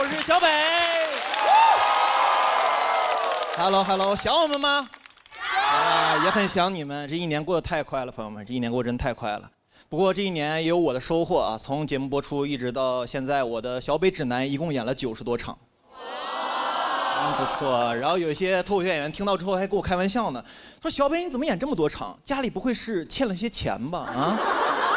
我是小北。Hello， 想我们吗？也很想你们。这一年过得太快了，朋友们，这一年过得真太快了。不过这一年也有我的收获啊，从节目播出一直到现在，我的小北指南一共演了90多场。不错。然后有一些脱口秀演员听到之后还跟我开玩笑呢，说小北你怎么演这么多场？家里不会是欠了些钱吧？啊？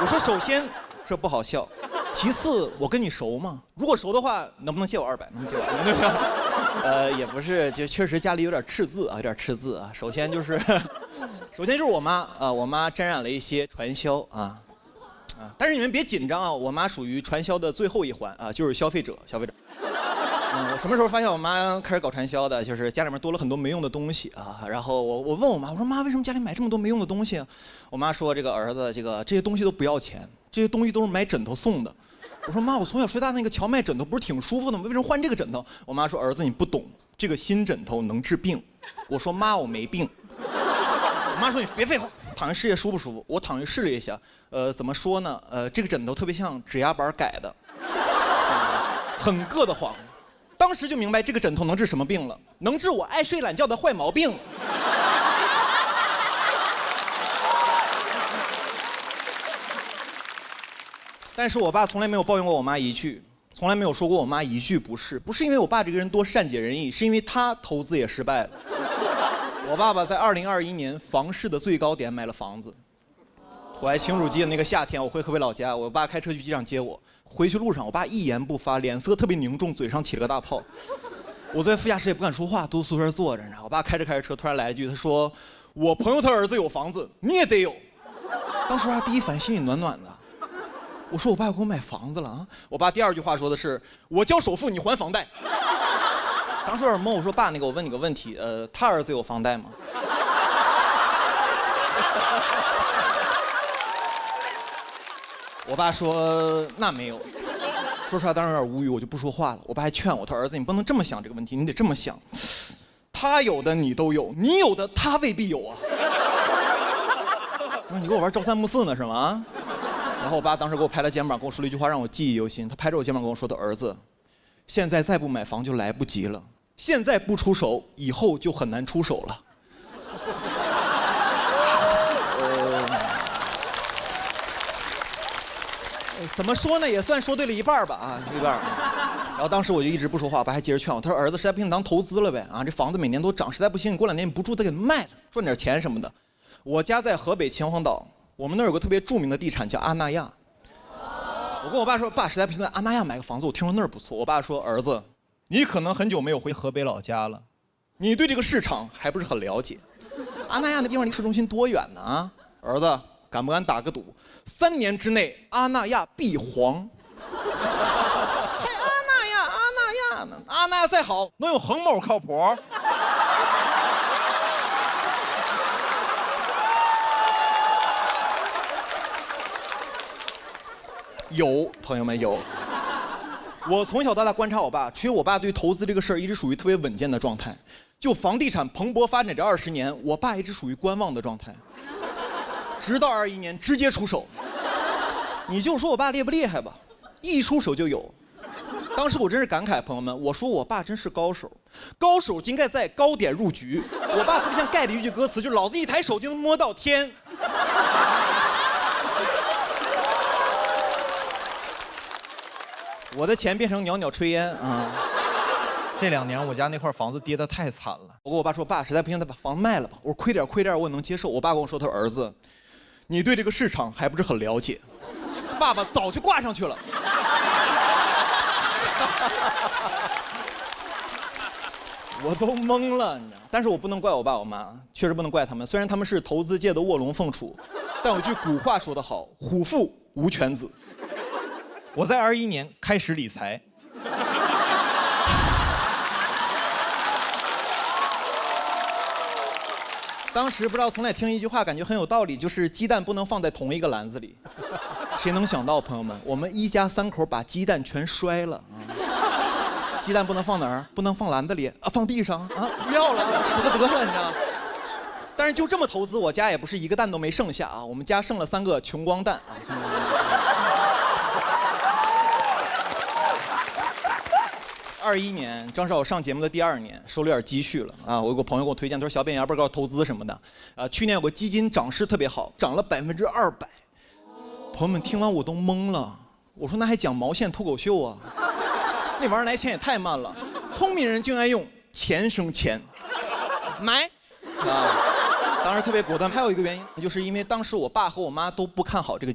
我说首先这不好笑，其次我跟你熟吗？如果熟的话，能不能借我200？能借我？也不是，就确实家里有点赤字啊，有点赤字啊。首先就是我妈啊，我妈沾染了一些传销啊。但是你们别紧张啊，我妈属于传销的最后一环啊，就是消费者。我什么时候发现我妈开始搞传销的？就是家里面多了很多没用的东西啊。然后我问我妈，我说妈，为什么家里买这么多没用的东西啊？我妈说这个儿子，这些东西都不要钱，这些东西都是买枕头送的。我说妈，我从小睡大那个荞麦枕头不是挺舒服的吗？为什么换这个枕头？我妈说儿子你不懂，这个新枕头能治病。我说妈我没病。我妈说你别废话，躺下试试舒不舒服？我躺下试了一下，怎么说呢？这个枕头特别像指压板改的，很硌得慌。当时就明白这个枕头能治什么病了，能治我爱睡懒觉的坏毛病。但是我爸从来没有抱怨过我妈一句，从来没有说过我妈一句不是。不是因为我爸这个人多善解人意，是因为他投资也失败了。我爸爸在2021年房市的最高点买了房子。我还清楚记得那个夏天，我回河北老家，我爸开车去机场接我，回去路上我爸一言不发，脸色特别凝重，嘴上起了个大泡。我坐在副驾驶也不敢说话，都宿舍坐着。我爸开着车突然来了一句，他说：“我朋友他儿子有房子，你也得有。”当时我第一反应心里暖暖的。我说我爸要给我买房子了啊！我爸第二句话说的是：“我交首付，你还房贷。”当时有点懵，我说爸，我问你个问题，他儿子有房贷吗？我爸说那没有。说实话，当时有点无语，我就不说话了。我爸还劝我，他说儿子，你不能这么想这个问题，你得这么想，他有的你都有，你有的他未必有啊。我说你跟我玩朝三暮四呢是吗？然后我爸当时给我拍了肩膀，跟我说了一句话让我记忆犹新。他拍着我肩膀跟我说的：“儿子，现在再不买房就来不及了，现在不出手，以后就很难出手了。”怎么说呢？也算说对了一半吧啊，一半。然后当时我就一直不说话，我爸还接着劝我，他说：“儿子，实在不行当投资了呗啊，这房子每年都涨，实在不行你过2年你不住得给卖了，赚点钱什么的。”我家在河北秦皇岛，我们那儿有个特别著名的地产叫阿那亚。我跟我爸说，爸，实在不行在阿那亚买个房子，我听说那儿不错。我爸说，儿子，你可能很久没有回河北老家了，你对这个市场还不是很了解。阿那亚那地方离市中心多远呢啊？儿子，敢不敢打个赌？3年之内阿那亚必黄。还阿那亚呢？阿那亚再好，能有恒某靠谱？有，朋友们有。我从小到大观察我爸，其实我爸对投资这个事儿一直属于特别稳健的状态。就房地产蓬勃发展这20年，我爸一直属于观望的状态。直到21年直接出手。你就说我爸厉不厉害吧，一出手就有。当时我真是感慨，朋友们，我说我爸真是高手，高手应该在高点入局。我爸特别像盖里一句歌词，就是老子一抬手就能摸到天。我的钱变成袅袅炊烟啊！这2年我家那块房子跌得太惨了。我跟我爸说，爸，实在不行再把房子卖了吧。我说亏点我也能接受。我爸跟我说，他说儿子，你对这个市场还不是很了解。爸爸早就挂上去了。我都懵了，你知道？但是我不能怪我爸我妈，确实不能怪他们。虽然他们是投资界的卧龙凤雏，但有句古话说得好，虎父无犬子。我在21年开始理财。当时不知道从哪听了一句话，感觉很有道理，就是鸡蛋不能放在同一个篮子里。谁能想到，朋友们，我们一家3口把鸡蛋全摔了啊！鸡蛋不能放哪儿？不能放篮子里啊，放地上啊！不要了，死了得了，你知道？但是就这么投资，我家也不是一个蛋都没剩下啊，我们家剩了3个穷光蛋啊。21年，正是我上节目的第2年，手里有点积蓄了啊。我有个朋友给我推荐，他说小扁要不要投资什么的啊？去年有个基金涨势特别好，涨了200%。朋友们听完我都懵了，我说那还讲毛线脱口秀啊？那玩意儿来钱也太慢了。聪明人就爱用钱生钱，买啊！当时特别果断。还有一个原因，就是因为当时我爸和我妈都不看好这个。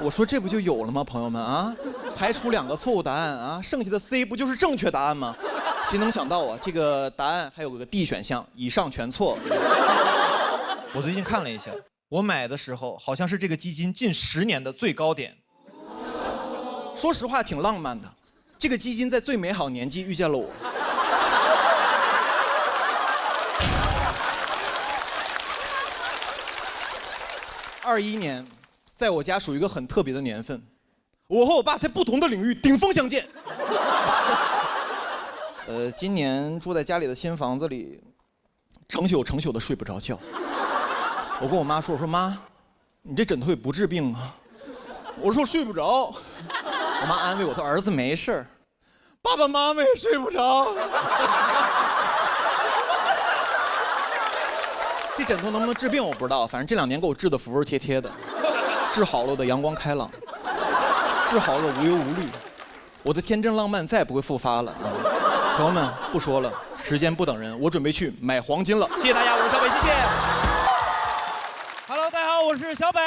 我说这不就有了吗，朋友们啊？排除2个错误答案啊，剩下的 C 不就是正确答案吗？谁能想到啊？这个答案还有个 D 选项，以上全错。我最近看了一下，我买的时候好像是这个基金近10年的最高点。说实话，挺浪漫的。这个基金在最美好年纪遇见了我。21年。在我家属于一个很特别的年份，我和我爸在不同的领域顶峰相见。今年住在家里的新房子里，成宿的睡不着觉。我跟我妈说：“我说妈，你这枕头也不治病啊。”我说睡不着。我妈安慰我：“她儿子没事儿。”爸爸妈妈也睡不着。这枕头能不能治病我不知道，反正这2年给我治得服服帖帖的。治好了我的阳光开朗，治好了无忧无虑，我的天真浪漫再也不会复发了啊！朋友们，不说了，时间不等人，我准备去买黄金了。谢谢大家，我是小北，谢谢。Hello， 大家好，我是小北。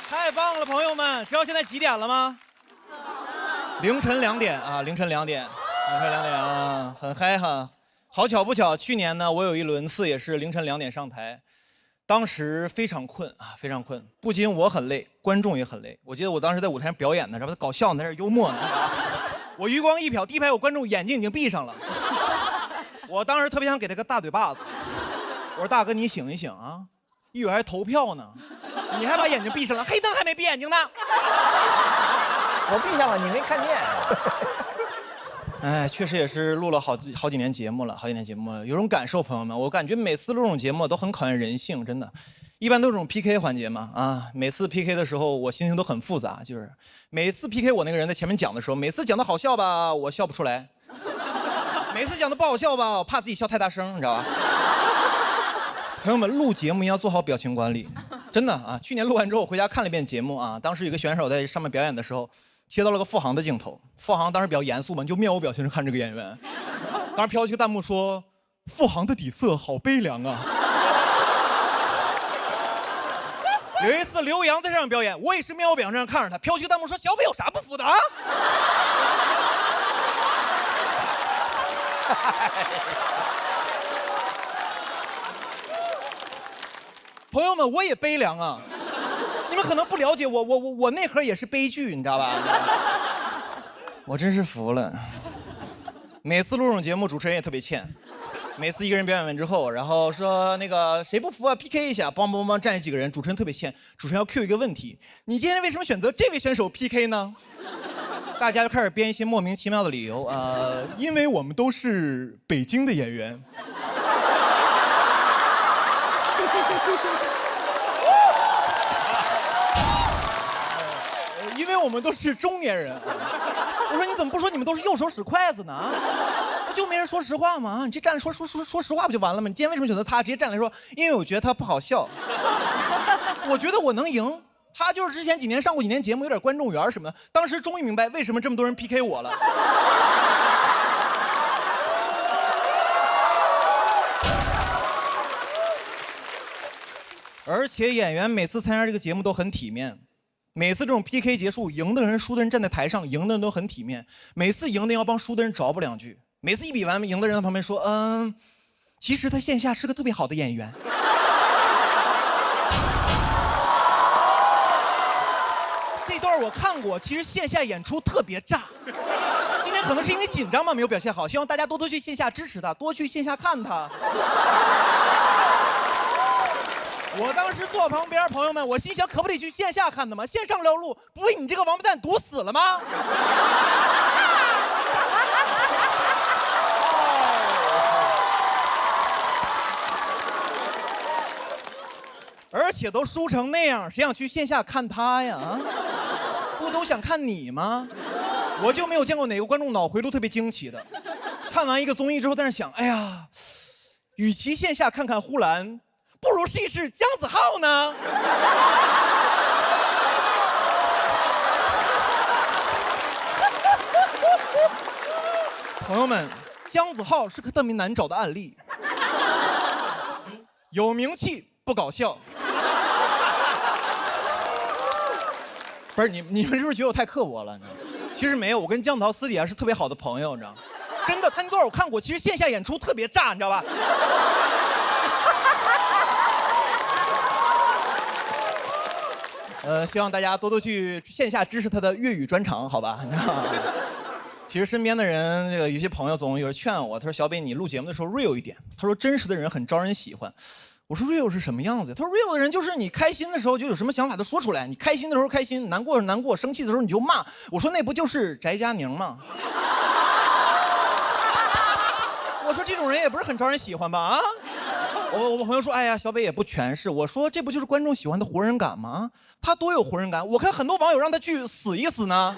太棒了，朋友们，知道现在几点了吗？凌晨2点啊，凌晨2点啊，很嗨哈。好巧不巧，去年呢，我有一轮次也是凌晨2点上台，当时非常困啊，非常困，不仅我很累，观众也很累。我记得我当时在舞台上表演呢，这不搞笑呢，在这幽默呢。我余光一瞟，第一排有观众眼睛已经闭上了，我当时特别想给他个大嘴巴子。我说大哥，你醒一醒啊，一会儿还投票呢，你还把眼睛闭上了，黑灯还没闭眼睛呢。我闭上了，你没看见。哎，确实也是录了好几年节目了，有种感受，朋友们，我感觉每次录这种节目都很考验人性，真的。一般都是这种 PK 环节嘛，啊，每次 PK 的时候我心情都很复杂，就是每次 PK 我那个人在前面讲的时候，每次讲的好笑吧，我笑不出来；每次讲的不好笑吧，我怕自己笑太大声，你知道吧？朋友们，录节目要做好表情管理，真的啊。去年录完之后，我回家看了一遍节目啊，当时有个选手在上面表演的时候。切到了个付航的镜头，付航当时比较严肃嘛，就面无表情地看这个演员。当时飘出一个弹幕说：“付航的底色好悲凉啊。”有一次刘洋在这样表演，我也是面无表情地看着他，飘出一个弹幕说：“小北有啥不服的啊？”朋友们，我也悲凉啊。你们可能不了解我内核也是悲剧，你知道吧？我真是服了。每次录这种节目，主持人也特别欠。每次一个人表演完之后，然后说那个谁不服啊 ，PK 一下，梆梆梆站起几个人，主持人特别欠。主持人要 Q 一个问题：你今天为什么选择这位选手 PK 呢？大家就开始编一些莫名其妙的理由因为我们都是北京的演员。因为我们都是中年人。我说你怎么不说你们都是右手使筷子呢？不就没人说实话吗？你这站着说实话不就完了吗？你今天为什么选择他？直接站来说，因为我觉得他不好笑。我觉得我能赢。他就是之前几年上过几年节目，有点观众缘什么的。当时终于明白为什么这么多人 PK 我了。而且演员每次参加这个节目都很体面。每次这种 PK 结束，赢的人、输的人站在台上，赢的人都很体面。每次赢的要帮输的人找补2句。每次一比完，赢的人在旁边说：“其实他线下是个特别好的演员。”这段我看过，其实线下演出特别炸。今天可能是因为紧张嘛，没有表现好。希望大家多去线下支持他，多去线下看他。我当时坐旁边，朋友们，我心想，可不得去线下看的吗？线上撩路，不被你这个王八蛋堵死了吗？而且都输成那样，谁想去线下看他呀？啊，不都想看你吗？我就没有见过哪个观众脑回路特别惊奇的，看完一个综艺之后在那想，哎呀，与其线下看看呼兰，不如试一试姜子浩呢。朋友们，姜子浩是个特别难找的案例，有名气不搞笑。不是你们是不是觉得我太刻薄了？你知道吗？其实没有，我跟姜子浩私底下是特别好的朋友，你知道吗？真的，他那段我看过，其实线下演出特别炸，你知道吧？希望大家多多去线下支持他的粤语专场，好吧？你知道吗？其实身边的人，这个有些朋友总有人劝我，他说：“小北，你录节目的时候 real 一点。”他说：“真实的人很招人喜欢。”我说 real 是什么样子？他说 real 的人就是你开心的时候就有什么想法都说出来，你开心的时候开心，难过难过，生气的时候你就骂。我说那不就是翟佳宁吗？我说这种人也不是很招人喜欢吧？啊？我朋友说，哎呀，小北也不全是。我说这不就是观众喜欢的活人感吗？他多有活人感，我看很多网友让他去死一死呢。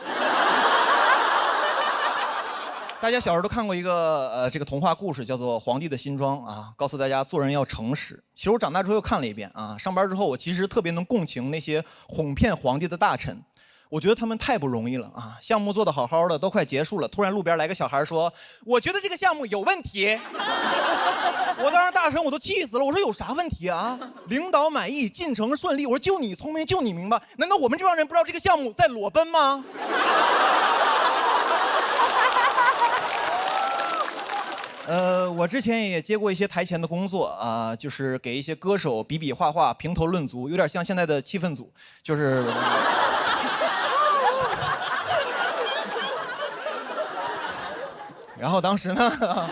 大家小时候都看过一个这个童话故事，叫做《皇帝的新装》啊，告诉大家做人要诚实。其实我长大之后又看了一遍啊，上班之后我其实特别能共情那些哄骗皇帝的大臣，我觉得他们太不容易了啊！项目做得好好的，都快结束了，突然路边来个小孩说：“我觉得这个项目有问题。”我当时大声我都气死了，我说有啥问题啊？领导满意，进程顺利，我说就你聪明，就你明白，难道我们这帮人不知道这个项目在裸奔吗？我之前也接过一些台前的工作啊，就是给一些歌手比比划划、评头论足，有点像现在的气氛组，就是。然后当时呢，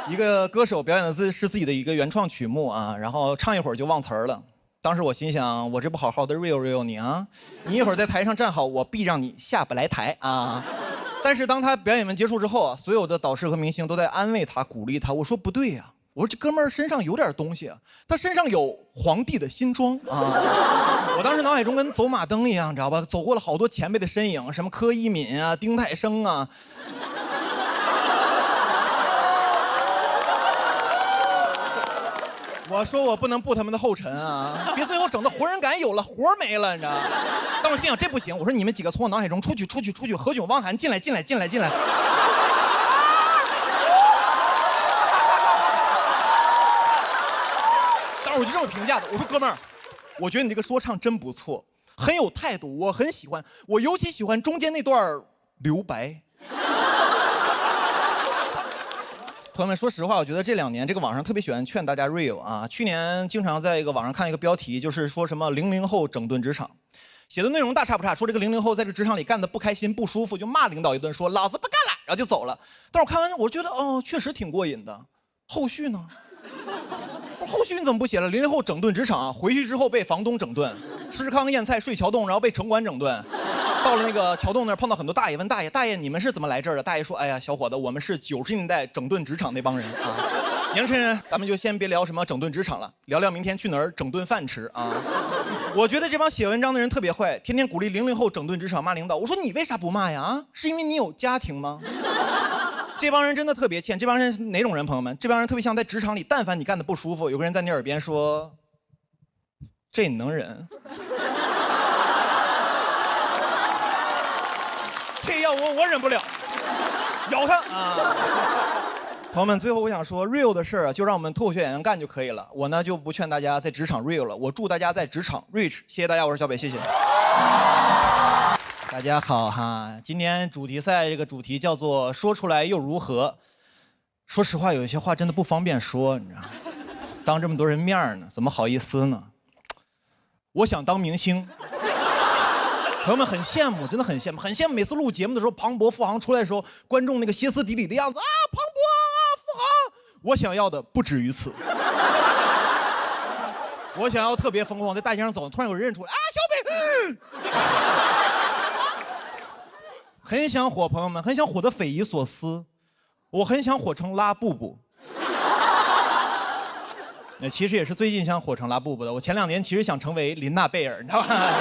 一个歌手表演的是自己的一个原创曲目啊，然后唱一会儿就忘词儿了。当时我心想，我这不好好的 real 你啊，你一会儿在台上站好，我必让你下不来台啊。但是当他表演完结束之后啊，所有的导师和明星都在安慰他、鼓励他。我说不对呀，我说这哥们儿身上有点东西啊，他身上有皇帝的新装啊。我当时脑海中跟走马灯一样，你知道吧？走过了好多前辈的身影，什么柯以敏啊、丁太升啊。我说我不能步他们的后尘啊，别最后整的活人感有了，活没了，你知道吗？但我心想这不行，我说你们几个从我脑海中出去，何炅、汪涵进来。当时我就这么评价的，我说哥们儿，我觉得你这个说唱真不错，很有态度，我很喜欢，我尤其喜欢中间那段留白。朋友们，说实话，我觉得这2年这个网上特别喜欢劝大家 real 啊。去年经常在一个网上看一个标题，就是说什么00后整顿职场，写的内容大差不差，说这个00后在这职场里干得不开心不舒服，就骂领导一顿，说老子不干了，然后就走了。但是我看完，我觉得哦，确实挺过瘾的。后续呢？后续你怎么不写了？00后整顿职场，回去之后被房东整顿，吃糠咽菜睡桥洞，然后被城管整顿。到了那个桥洞那儿碰到很多大爷，问大爷你们是怎么来这儿的？大爷说，哎呀，小伙子，我们是90年代整顿职场那帮人啊。年轻人，咱们就先别聊什么整顿职场了，聊聊明天去哪儿整顿饭吃啊。我觉得这帮写文章的人特别坏，天天鼓励00后整顿职场，骂领导。我说你为啥不骂呀？啊，是因为你有家庭吗？这帮人真的特别欠。这帮人是哪种人？朋友们，这帮人特别像在职场里，但凡你干得不舒服，有个人在你耳边说，这你能忍？这要我忍不了，咬他啊！朋友们，最后我想说 ，real 的事儿就让我们脱口秀演员干就可以了。我呢就不劝大家在职场 real 了，我祝大家在职场 rich。谢谢大家，我是小北，谢谢。大家好哈，今天主题赛这个主题叫做说出来又如何？说实话，有一些话真的不方便说，你知道吗？当这么多人面呢，怎么好意思呢？我想当明星。朋友们很羡慕，真的很羡慕，很羡慕。每次录节目的时候，庞博、付航出来的时候，观众那个歇斯底里的样子啊，庞博啊，付航，我想要的不止于此。我想要特别疯狂，在大街上走，突然有人认出来啊，小北，很想火，朋友们，很想火得匪夷所思。我很想火成拉布布。其实也是最近想火成拉布布的。我前2年其实想成为林娜贝尔，你知道吧？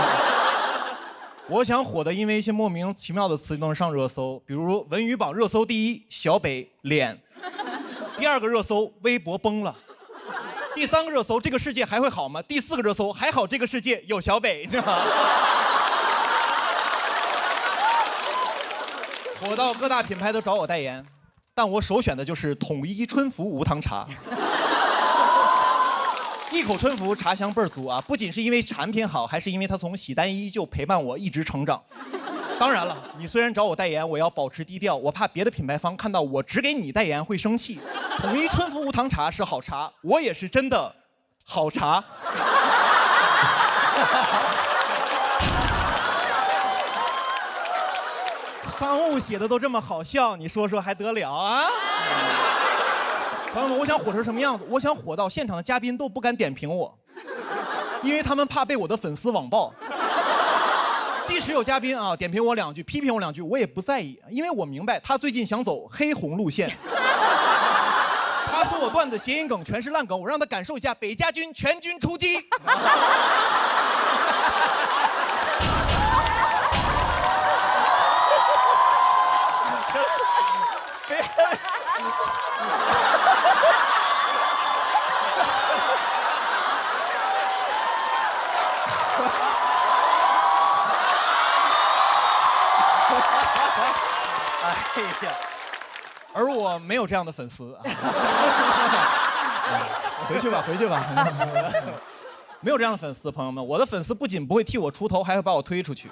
我想火的，因为一些莫名其妙的词都能上热搜，比如文娱榜热搜第1小北脸，第2个热搜微博崩了，第3个热搜这个世界还会好吗？第4个热搜还好这个世界有小北，你知道吗？火到各大品牌都找我代言，但我首选的就是统一春福无糖茶。一口春福茶香倍儿足啊！不仅是因为产品好，还是因为它从喜单依旧陪伴我一直成长。当然了，你虽然找我代言，我要保持低调，我怕别的品牌方看到我只给你代言会生气。统一春福无糖茶是好茶，我也是真的好茶。商务写的都这么好笑，你说说还得了啊？朋友们，我想火成什么样子？我想火到现场的嘉宾都不敢点评我，因为他们怕被我的粉丝网暴。即使有嘉宾啊点评我2句，批评我2句，我也不在意，因为我明白他最近想走黑红路线。他说我段子谐音梗全是烂梗，我让他感受一下北家军全军出击。哎呀，而我没有这样的粉丝。回去吧，回去吧。没有这样的粉丝，朋友们，我的粉丝不仅不会替我出头，还会把我推出去。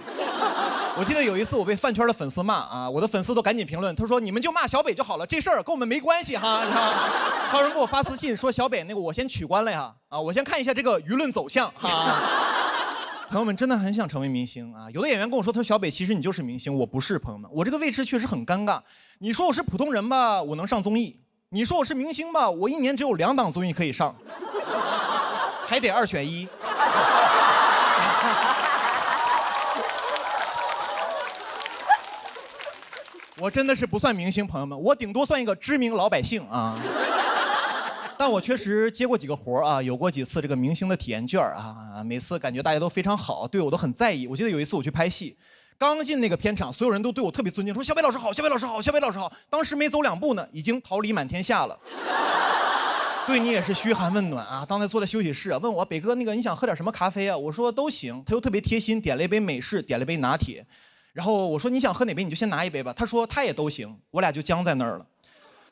我记得有一次我被饭圈的粉丝骂啊，我的粉丝都赶紧评论，他说你们就骂小北就好了，这事儿跟我们没关系哈。你知道吗？还有人给我发私信说小北那个我先取关了呀，啊，我先看一下这个舆论走向哈。朋友们真的很想成为明星啊！有的演员跟我说，他说小北其实你就是明星，我不是。朋友们，我这个位置确实很尴尬。你说我是普通人吧，我能上综艺；你说我是明星吧，我1年只有2档综艺可以上，还得2选1。我真的是不算明星，朋友们，我顶多算一个知名老百姓啊。但我确实接过几个活啊，有过几次这个明星的体验券啊，每次感觉大家都非常好，对我都很在意。我记得有一次我去拍戏，刚进那个片场，所有人都对我特别尊敬，说小北老师好，小北老师好，小北老师好。当时没走2步呢，已经桃李满天下了。对你也是嘘寒问暖啊。刚才坐在休息室啊，问我北哥那个你想喝点什么咖啡啊？我说都行。他又特别贴心，点了一杯美式，点了一杯拿铁。然后我说你想喝哪杯你就先拿一杯吧。他说他也都行，我俩就僵在那儿了。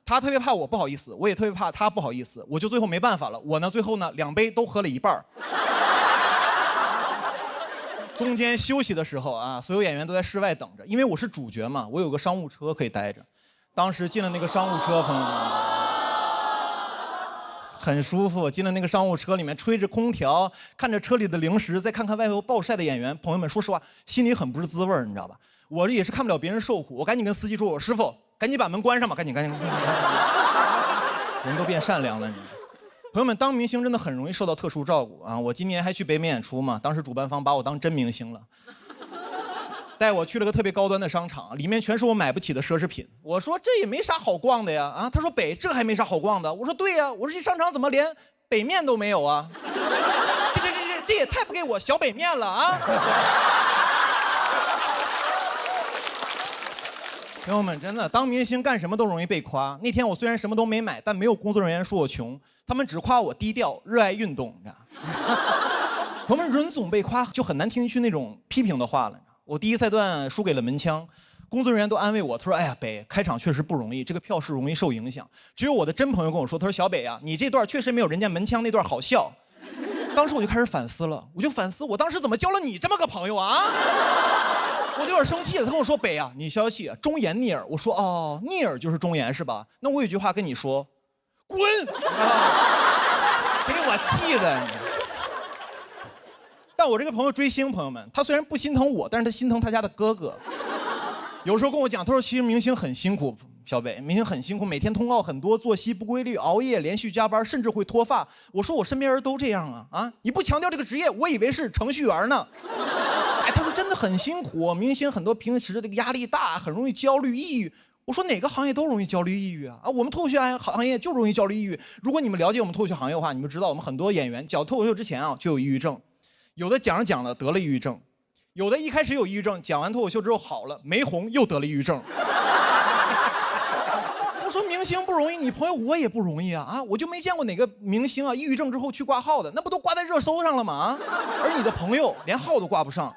他特别怕我不好意思，我也特别怕他不好意思，我就最后没办法了。我呢，最后呢2杯都喝了一半。中间休息的时候啊，所有演员都在室外等着，因为我是主角嘛，我有个商务车可以待着。当时进了那个商务车，朋友们，很舒服。进了那个商务车里面，吹着空调，看着车里的零食，再看看外头暴晒的演员，朋友们，说实话，心里很不是滋味，你知道吧？我也是看不了别人受苦，我赶紧跟司机说：“我师傅。”赶紧把门关上吧，赶紧！人都变善良了，你。朋友们，当明星真的很容易受到特殊照顾啊！我今年还去北美演出嘛，当时主办方把我当真明星了，带我去了个特别高端的商场，里面全是我买不起的奢侈品。我说这也没啥好逛的呀，啊？他说北这还没啥好逛的。我说对呀，我说这商场怎么连北面都没有啊？这也太不给我小北面了啊！朋友们，真的当明星干什么都容易被夸。那天我虽然什么都没买，但没有工作人员说我穷，他们只夸我低调、热爱运动。朋友们，人总被夸就很难听一句那种批评的话了。我第1赛段输给了门枪，工作人员都安慰我，他说：“哎呀，北开场确实不容易，这个票市容易受影响。”只有我的真朋友跟我说，他说：“小北啊，你这段确实没有人家门枪那段好笑。”当时我就开始反思了，我就反思我当时怎么交了你这么个朋友啊？我就有点生气了，他跟我说：“北啊，你消气，忠言逆耳。”我说：“哦，逆耳就是忠言是吧？那我有句话跟你说，滚！”给我气的。但我这个朋友追星，朋友们，他虽然不心疼我，但是他心疼他家的哥哥。有时候跟我讲，他说其实明星很辛苦，小北，明星很辛苦，每天通告很多，作息不规律，熬夜，连续加班，甚至会脱发。我说我身边人都这样啊啊！你不强调这个职业，我以为是程序员呢。哎，他说真的很辛苦，明星很多平时这个压力大，很容易焦虑、抑郁。我说哪个行业都容易焦虑抑郁啊！我们脱口秀行业就容易焦虑抑郁。如果你们了解我们脱口秀行业的话，你们知道我们很多演员讲脱口秀之前就有抑郁症，有的讲着讲着得了抑郁症，有的一开始有抑郁症，讲完脱口秀之后好了，没红又得了抑郁症。我说明星不容易，你朋友我也不容易啊！我就没见过哪个明星抑郁症之后去挂号的，那不都挂在热搜上了吗？而你的朋友连号都挂不上。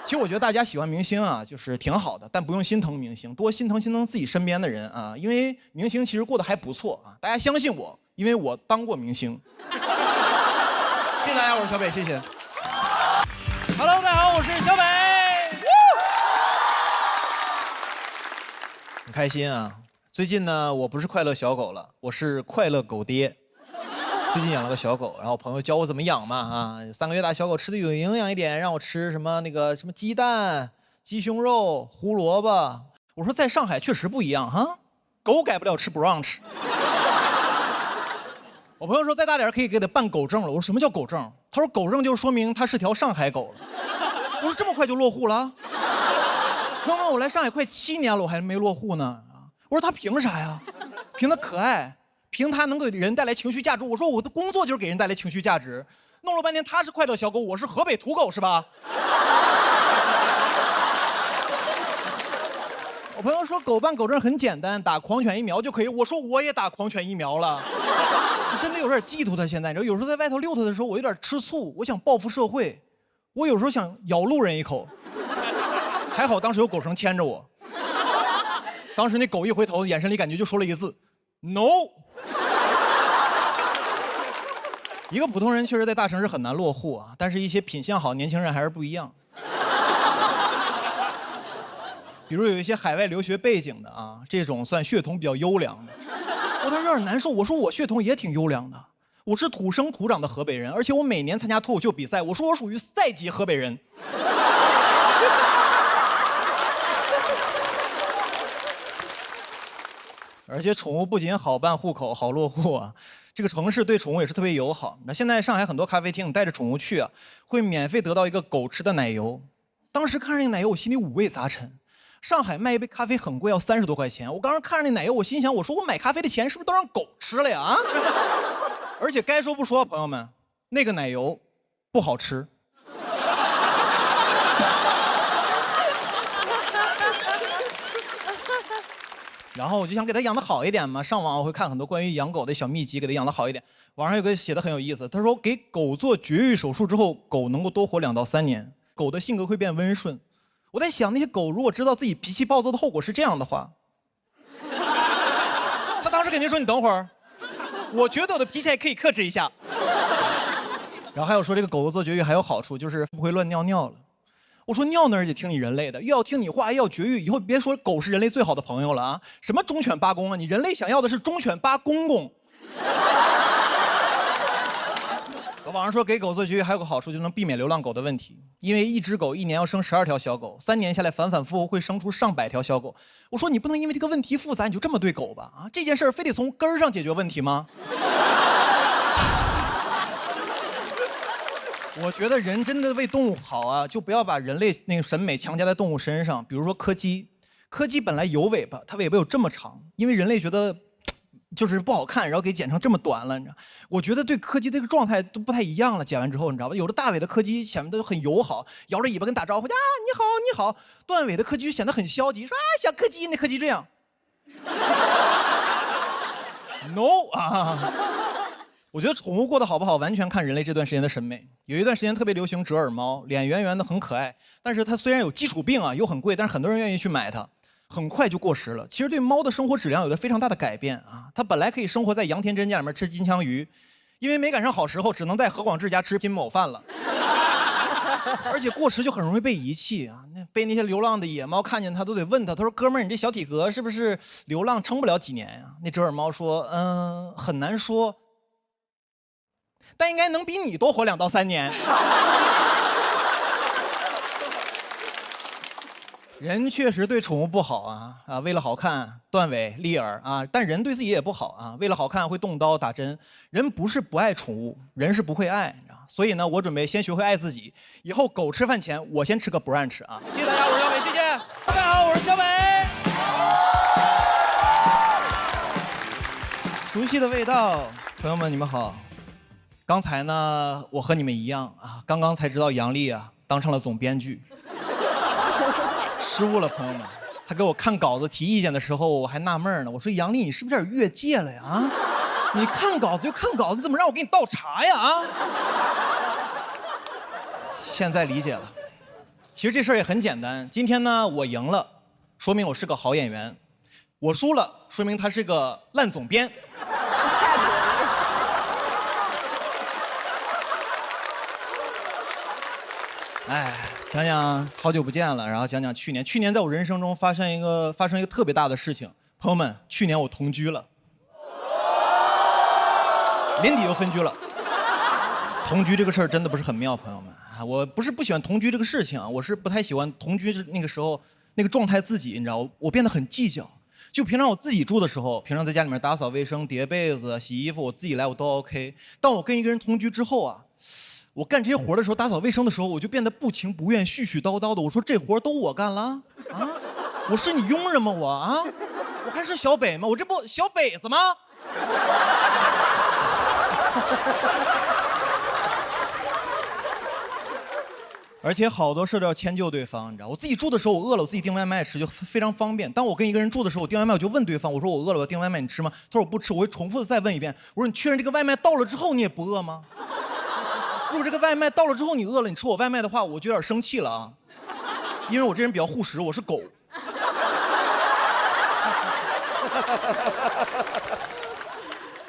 其实我觉得大家喜欢明星就是挺好的，但不用心疼明星，多心疼自己身边的人因为明星其实过得还不错大家相信我，因为我当过明星。谢谢大家，我是小北，谢谢。Hello， 大家好，我是小北。很开心最近呢，我不是快乐小狗了，我是快乐狗爹。最近养了个小狗，然后朋友教我怎么养嘛3个月大小狗吃的有营养一点，让我吃什么鸡蛋、鸡胸肉、胡萝卜。我说在上海确实不一样狗改不了吃 brunch。我朋友说再大点可以给他办狗证了。我说什么叫狗证？他说狗证就说明他是条上海狗了。我说这么快就落户了？朋友们，我来上海快7年了，我还没落户呢。我说他凭啥呀？凭他可爱。凭他能给人带来情绪价值。我说我的工作就是给人带来情绪价值。弄了半天他是快乐小狗，我是河北土狗是吧？我朋友说狗办狗证很简单，打狂犬疫苗就可以。我说我也打狂犬疫苗了。我真的有点嫉妒他现在，有时候在外头遛他的时候，我有点吃醋，我想报复社会，我有时候想咬路人一口。还好当时有狗绳牵着我。当时那狗一回头，眼神里感觉就说了一个字 ：no。一个普通人确实在大城市很难落户但是一些品相好年轻人还是不一样。比如有一些海外留学背景的这种算血统比较优良的。我当时有点难受，我说我血统也挺优良的，我是土生土长的河北人，而且我每年参加脱口秀比赛，我说我属于赛级河北人。而且宠物不仅好办户口、好落户这个城市对宠物也是特别友好。那现在上海很多咖啡厅，你带着宠物去会免费得到一个狗吃的奶油。当时看着那个奶油，我心里五味杂陈。上海卖一杯咖啡很贵，要30多块钱。我刚刚看着那奶油，我心想，我说我买咖啡的钱是不是都让狗吃了呀？而且该说不说，朋友们，那个奶油不好吃。然后我就想给它养得好一点嘛，上网我会看很多关于养狗的小秘籍，给它养得好一点。网上有个写的很有意思，他说给狗做绝育手术之后，狗能够多活2到3年，狗的性格会变温顺。我在想，那些狗如果知道自己脾气暴躁的后果是这样的话，他当时肯定说你等会儿，我觉得我的脾气还可以克制一下。然后还有说这个狗狗做绝育还有好处，就是不会乱尿尿了。我说尿那儿也听你人类的，又要听你话，又要绝育，以后别说狗是人类最好的朋友了什么忠犬八公你人类想要的是忠犬八公公。网上说给狗做绝育还有个好处，就能避免流浪狗的问题，因为一只狗1年要生12条小狗，3年下来反反复复会生出上百条小狗。我说你不能因为这个问题复杂你就这么对狗吧这件事儿非得从根儿上解决问题吗？我觉得人真的为动物好就不要把人类那个审美强加在动物身上。比如说柯基，柯基本来有尾巴，它尾巴有这么长，因为人类觉得就是不好看，然后给剪成这么短了，你知道？我觉得对柯基这个状态都不太一样了。剪完之后，你知道吧？有的大尾的柯基显得很友好，摇着尾巴跟打招呼你好你好。断尾的柯基就显得很消极，说小柯基，那柯基这样。No 我觉得宠物过得好不好，完全看人类这段时间的审美。有一段时间特别流行折耳猫，脸圆圆的很可爱，但是它虽然有基础病又很贵，但是很多人愿意去买它，很快就过时了。其实对猫的生活质量有着非常大的改变它本来可以生活在杨天真家里面吃金枪鱼，因为没赶上好时候，只能在何广智家吃拼某饭了。而且过时就很容易被遗弃被那些流浪的野猫看见它都得问它，他说哥们儿，你这小体格是不是流浪撑不了几年呀？那折耳猫说很难说。但应该能比你多活2到3年。人确实对宠物不好为了好看断尾立耳但人对自己也不好为了好看会动刀打针。人不是不爱宠物，人是不会爱，你知道？所以呢，我准备先学会爱自己，以后狗吃饭前我先吃个 brunch 谢谢大家，我是小北，谢谢。大家好，我是小北。熟悉的味道，朋友们，你们好。刚才呢，我和你们一样啊，刚刚才知道杨笠啊当上了总编剧，失误了，朋友们。他给我看稿子提意见的时候，我还纳闷呢，我说杨笠，你是不是有点越界了呀？啊，你看稿子就看稿子，你怎么让我给你倒茶呀？啊！现在理解了。其实这事儿也很简单，今天呢我赢了，说明我是个好演员；我输了，说明他是个烂总编。哎，讲讲好久不见了，然后讲讲去年。去年在我人生中发生一个特别大的事情，朋友们，去年我同居了，年底又分居了。同居这个事儿真的不是很妙，朋友们啊，我不是不喜欢同居这个事情啊，我是不太喜欢同居那个时候那个状态自己，你知道，我变得很计较。就平常我自己住的时候，平常在家里面打扫卫生、叠被子、洗衣服，我自己来我都 OK。当我跟一个人同居之后啊，我干这些活的时候，打扫卫生的时候，我就变得不情不愿、絮絮叨叨的。我说这活都我干了啊，我是你佣人吗？我啊，我还是小北吗？我这不小北子吗？而且好多事都要迁就对方，你知道，我自己住的时候我饿了，我自己订外卖吃就非常方便。当我跟一个人住的时候，我订外卖我就问对方，我说我饿了，我订外卖你吃吗？他说我不吃，我会重复的再问一遍，我说你确认这个外卖到了之后你也不饿吗？如果这个外卖到了之后你饿了，你吃我外卖的话，我就有点生气了啊，因为我这人比较护食，我是狗。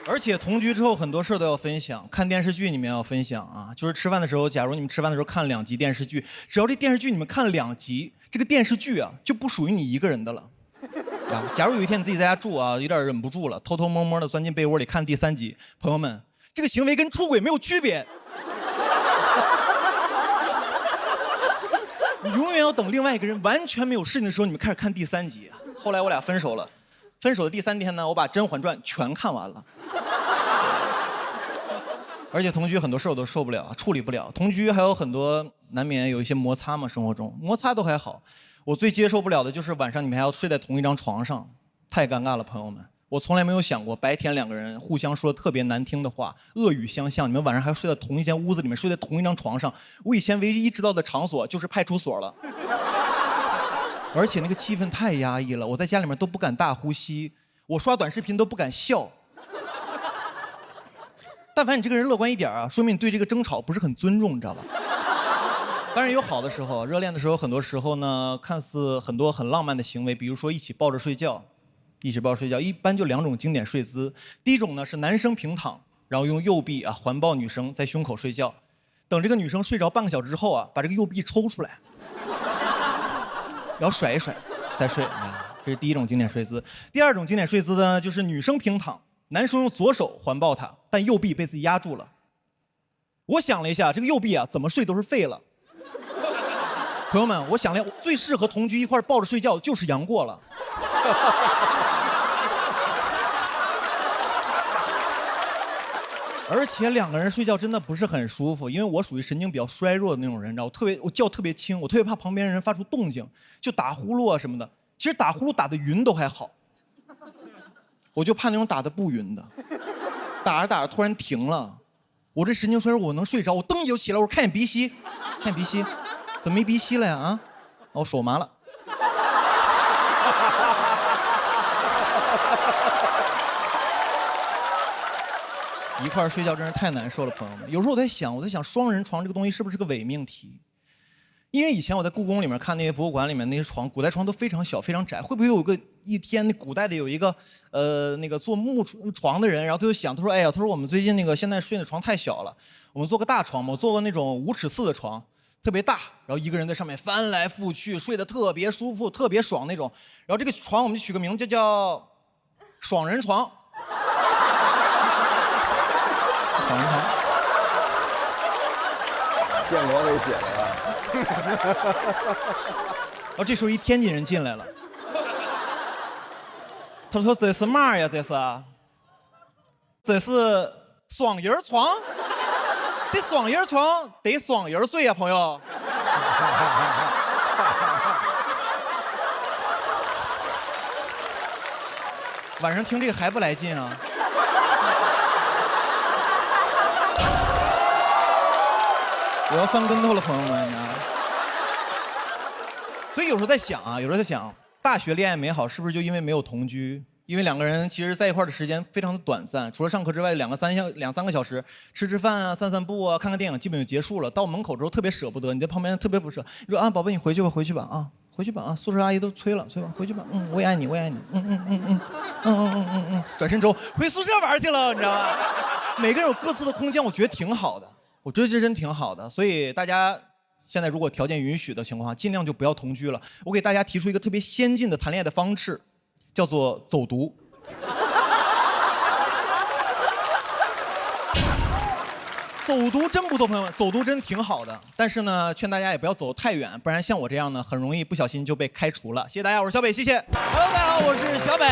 而且同居之后很多事都要分享，看电视剧你们要分享啊，就是吃饭的时候，假如你们吃饭的时候看2集电视剧，只要这电视剧你们看2集，这个电视剧啊就不属于你一个人的了。啊，假如有一天你自己在家住啊，有点忍不住了，偷偷摸摸的钻进被窝里看第3集，朋友们，这个行为跟出轨没有区别。你永远要等另外一个人完全没有事情的时候，你们开始看第3集。后来我俩分手了，分手的第3天呢，我把《甄嬛传》全看完了。而且同居很多事我都受不了，处理不了。同居还有很多难免有一些摩擦嘛，生活中摩擦都还好，我最接受不了的就是晚上你们还要睡在同一张床上，太尴尬了，朋友们。我从来没有想过白天2个人互相说特别难听的话，恶语相向，你们晚上还要睡在同一间屋子里面，睡在同一张床上。我以前唯一知道的场所就是派出所了。而且那个气氛太压抑了，我在家里面都不敢大呼吸，我刷短视频都不敢笑。但凡你这个人乐观一点啊，说明你对这个争吵不是很尊重，你知道吧？当然有好的时候，热恋的时候，很多时候呢，看似很多很浪漫的行为，比如说一起抱着睡觉，一起抱着睡觉，一般就2种经典睡姿。第一种呢是男生平躺，然后用右臂啊环抱女生在胸口睡觉，等这个女生睡着半个小时之后啊，把这个右臂抽出来，然后甩一甩，再睡啊。这是第一种经典睡姿。第2种经典睡姿呢，就是女生平躺，男生用左手环抱她，但右臂被自己压住了。我想了一下，这个右臂啊怎么睡都是废了。朋友们，我想了，最适合同居一块抱着睡觉就是杨过了。而且2个人睡觉真的不是很舒服，因为我属于神经比较衰弱的那种人，你知道，我觉特别轻，我特别怕旁边人发出动静，就打呼噜啊什么的。其实打呼噜打得匀都还好，我就怕那种打得不匀的，打着打着突然停了，我这神经衰弱我能睡着，我蹬一就起来，我说看你鼻息，看你鼻息，怎么没鼻息了呀？啊，我手麻了。一块儿睡觉真是太难受了，朋友们。有时候我在想双人床这个东西是不是个伪命题？因为以前我在故宫里面看那些博物馆里面那些床，古代床都非常小非常窄，会不会有一天那古代的有一个那个做木床的人，然后他就想，他说哎呀，他说我们最近那个现在睡的床太小了，我们做个大床嘛，我做个那种5尺4的床，特别大，然后一个人在上面翻来覆去，睡得特别舒服特别爽那种。然后这个床我们就取个名字叫爽人床。爽人床。建国给写的啊。然后这时候一天津人进来了，他说这是嘛呀？这是双人床，这双人床得双人睡呀，朋友。晚上听这个还不来劲啊？我要翻跟头了，朋友们，你知道吗？所以有时候在想啊，大学恋爱美好是不是就因为没有同居？因为两个人其实在一块儿的时间非常的短暂，除了上课之外，两三个小时，吃饭啊，散步啊，看看电影，基本就结束了。到门口之后特别舍不得，你在旁边特别不舍。你说啊，宝贝，你回去吧啊，回去吧啊，宿舍阿姨都催了，回去吧，我也爱你，转身之后回宿舍玩去了，你知道吗？每个人有各自的空间，我觉得挺好的，我觉得这真挺好的。所以大家现在如果条件允许的情况下，尽量就不要同居了。我给大家提出一个特别先进的谈恋爱的方式，叫做走读。走读真不错，朋友们，走读真挺好的。但是呢，劝大家也不要走太远，不然像我这样呢，很容易不小心就被开除了。谢谢大家，我是小北，谢谢。Hello， 大家好，我是小北。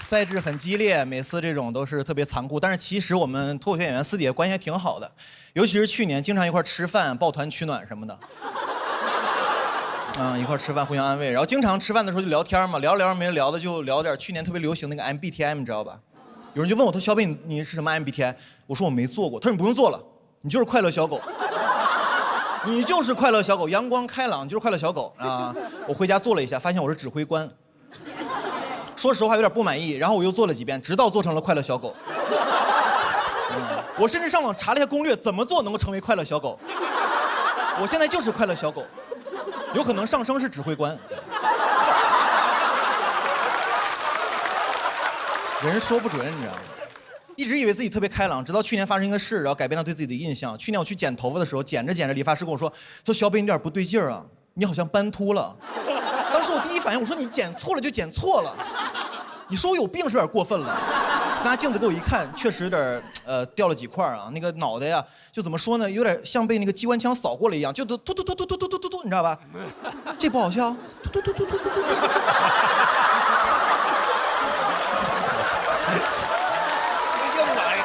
赛制很激烈，每次这种都是特别残酷。但是其实我们脱口秀演员私底下关系还挺好的，尤其是去年经常一块吃饭、抱团取暖什么的。一块吃饭互相安慰，然后经常吃饭的时候就聊天嘛，聊着没人聊的就聊点去年特别流行那个 MBTI， 你知道吧？有人就问我，他说小北你是什么 MBTI？ 我说我没做过。他说你不用做了，你就是快乐小狗，你就是快乐小狗，阳光开朗，你就是快乐小狗啊！我回家做了一下，发现我是指挥官。说实话有点不满意，然后我又做了几遍，直到做成了快乐小狗。我甚至上网查了一下攻略，怎么做能够成为快乐小狗。我现在就是快乐小狗，有可能上升是指挥官。人说不准，你知道吗？一直以为自己特别开朗，直到去年发生一个事，然后改变了对自己的印象。去年我去剪头发的时候，剪着理发师跟我说小北你有点不对劲儿啊，你好像斑秃了。当时我第一反应我说你剪错了就剪错了，你说我有病是有点过分了。拿镜子给我一看，确实有点掉了几块啊，那个脑袋呀就怎么说呢，有点像被那个机关枪扫过了一样，就突，你知道吧？这不好笑，突。又来了。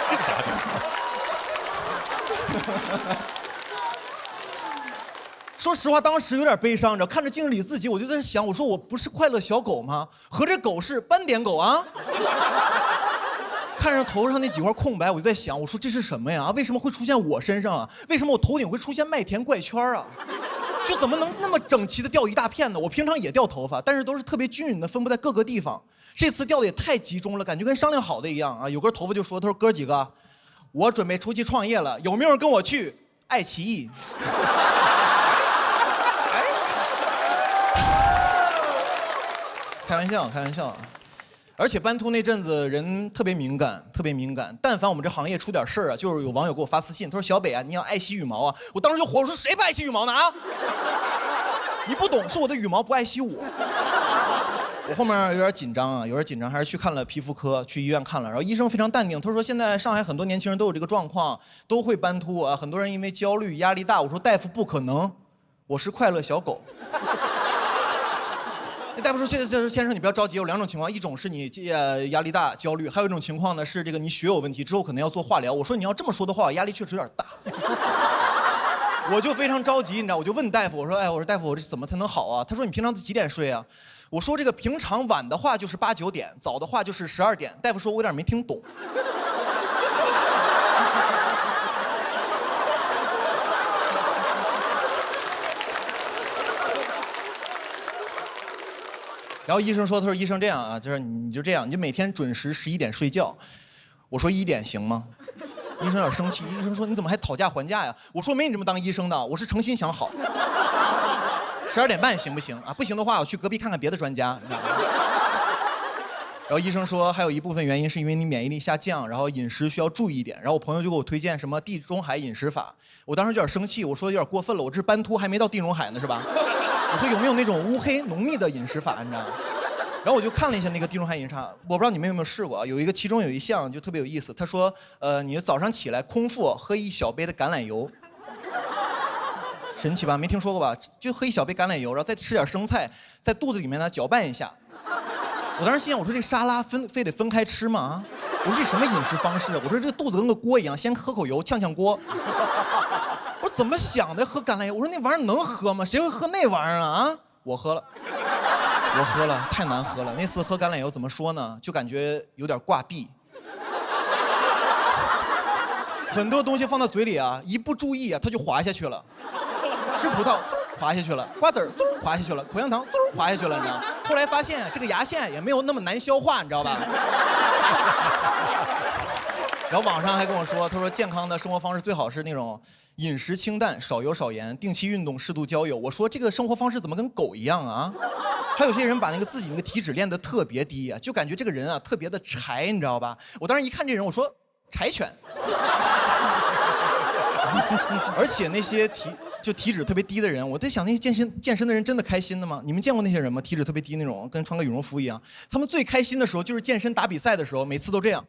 说实话，当时有点悲伤，你知道，看着镜子里自己，我就在想，我说我不是快乐小狗吗？合着狗是斑点狗啊？看着头上那几块空白，我就在想，我说这是什么呀？为什么会出现我身上啊？为什么我头顶会出现麦田怪圈啊？就怎么能那么整齐的掉一大片呢？我平常也掉头发，但是都是特别均匀的分布在各个地方。这次掉的也太集中了，感觉跟商量好的一样啊！有根头发就说，他说哥几个，我准备出去创业了，有没有人跟我去爱奇艺？开玩笑。而且斑秃那阵子人特别敏感，但凡我们这行业出点事儿啊，就是有网友给我发私信，他说小北啊，你要爱惜羽毛啊！我当时就火，我说谁不爱惜羽毛呢啊？你不懂，是我的羽毛不爱惜我。我后面有点紧张，还是去看了皮肤科，去医院看了，然后医生非常淡定，他说现在上海很多年轻人都有这个状况，都会斑秃啊，很多人因为焦虑、压力大。我说大夫不可能，我是快乐小狗。那大夫说：“先生，你不要着急，有两种情况，一种是你压力大、焦虑，还有一种情况呢是这个你血有问题，之后可能要做化疗。”我说：“你要这么说的话，压力确实有点大。”我就非常着急，你知道，我就问大夫，我说：“我说大夫，我这怎么才能好啊？”他说：“你平常几点睡啊？”我说：“这个平常晚的话就是8、9点，早的话就是12点。”大夫说：“我有点没听懂。”然后医生说：“他说医生这样啊，就是你就这样，你就每天准时11点睡觉。”我说：“1点行吗？”医生有点生气，医生说：“你怎么还讨价还价呀？”我说：“没你这么当医生的，我是诚心想好。12点半行不行啊？不行的话，我去隔壁看看别的专家。”然后医生说，还有一部分原因是因为你免疫力下降，然后饮食需要注意一点。然后我朋友就给我推荐什么地中海饮食法，我当时就有点生气，我说有点过分了，我这斑秃还没到地中海呢，是吧？我说有没有那种乌黑浓密的饮食法，你知道吗？然后我就看了一下那个地中海饮食法，我不知道你们有没有试过啊？其中有一项就特别有意思，他说，你早上起来空腹喝1小杯的橄榄油，神奇吧？没听说过吧？就喝1小杯橄榄油，然后再吃点生菜，在肚子里面呢搅拌一下。我当时心想，我说这沙拉非得分开吃吗？我说这什么饮食方式啊？我说这肚子跟个锅一样，先喝口油呛锅。我说怎么想的喝橄榄油？我说那玩意儿能喝吗？谁会喝那玩意儿啊？我喝了，太难喝了。那次喝橄榄油怎么说呢？就感觉有点挂壁。很多东西放到嘴里啊，一不注意啊，它就滑下去了。吃葡萄滑下去了，瓜子儿滑下去了，口香糖滑下去了，你知道吗？后来发现这个牙线也没有那么难消化，你知道吧？然后网上还跟我说，他说健康的生活方式最好是那种饮食清淡、少油少盐、定期运动、适度交友。我说这个生活方式怎么跟狗一样啊？还有些人把自己那个体脂练得特别低啊，就感觉这个人啊特别的柴，你知道吧？我当时一看这人，我说柴犬。而且那些体脂特别低的人，我在想那些健身的人真的开心的吗？你们见过那些人吗？体脂特别低那种，跟穿个羽绒服一样。他们最开心的时候就是健身打比赛的时候，每次都这样。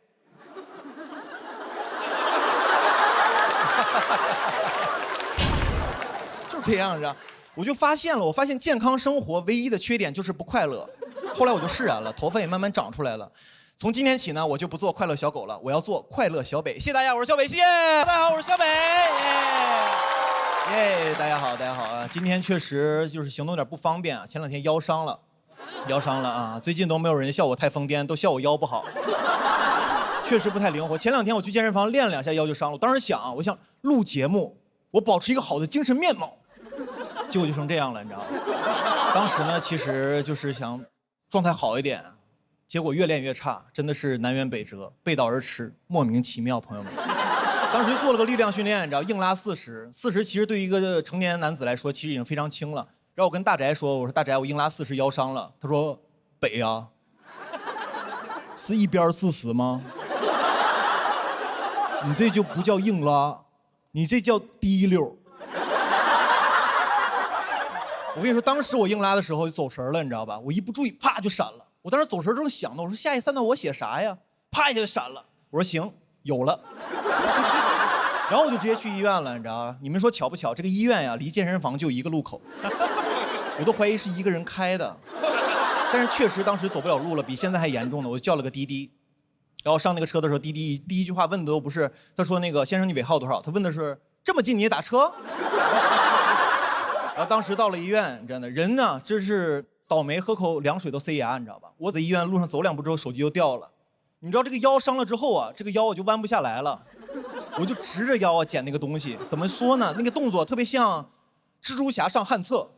就这样着，我就发现健康生活唯一的缺点就是不快乐。后来我就释然了，头发也慢慢长出来了。从今天起呢，我就不做快乐小狗了，我要做快乐小北。谢谢大家，我是小北，谢谢大家好，我是小北。耶，大家好，大家好啊！今天确实就是行动有点不方便啊，前2天腰伤了啊！最近都没有人笑我太疯癫，都笑我腰不好。确实不太灵活。前2天我去健身房练了2下腰就伤了。我当时想，我想录节目，我保持一个好的精神面貌，结果就成这样了，你知道吗？当时呢，其实就是想状态好一点，结果越练越差，真的是南辕北辙，背道而驰，莫名其妙，朋友们。当时就做了个力量训练，你知道，硬拉40其实对于一个成年男子来说，其实已经非常轻了。然后我跟大宅说，我说大宅，我硬拉40腰伤了。他说北啊，是一边40吗？你这就不叫硬拉，你这叫滴溜。我跟你说，当时我硬拉的时候就走神了，你知道吧？我一不注意，啪就闪了。我当时走神正想呢，我说下一3段我写啥呀？啪一下就闪了。我说行，有了。然后我就直接去医院了，你知道吧？你们说巧不巧？这个医院呀，离健身房就1个路口，我都怀疑是一个人开的。但是确实当时走不了路了，比现在还严重呢。我就叫了个滴滴。然后上那个车的时候，滴滴第一句话问的都不是，他说那个先生你尾号多少？他问的是这么近你也打车？然后当时到了医院，真的人呢，真是倒霉，喝口凉水都塞牙，你知道吧？我在医院路上走2步之后，手机就掉了。你知道这个腰伤了之后啊，这个腰我就弯不下来了，我就直着腰啊捡那个东西。怎么说呢？那个动作特别像蜘蛛侠上旱厕。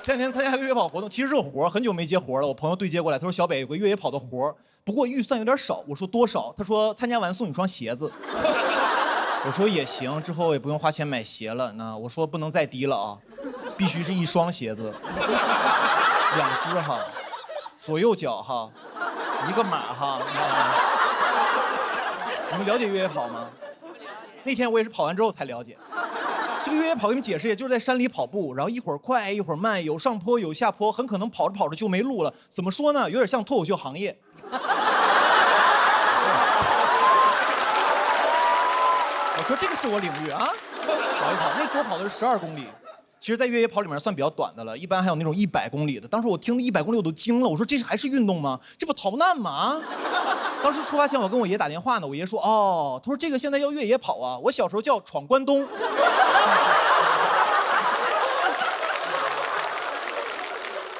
前2天参加个越野跑活动，其实是个活，很久没接活了。我朋友对接过来，他说小北有个越野跑的活，不过预算有点少。我说多少？他说参加完送你双鞋子。我说也行，之后也不用花钱买鞋了。那我说不能再低了啊，必须是1双鞋子，2只哈，左右脚哈，1个码哈。你们了解越野跑吗？那天我也是跑完之后才了解。这个越野跑给你们解释，也就是在山里跑步，然后一会儿快一会儿慢，有上坡有下坡，很可能跑着跑着就没路了。怎么说呢？有点像脱口秀行业。我说这个是我领域啊，跑一跑。那次我跑的是12公里，其实在越野跑里面算比较短的了，一般还有那种100公里的。当时我听100公里我都惊了，我说这还是运动吗？这不逃难吗？当时出发前我跟我爷打电话呢，我爷说哦，他说这个现在要越野跑啊，我小时候叫闯关东。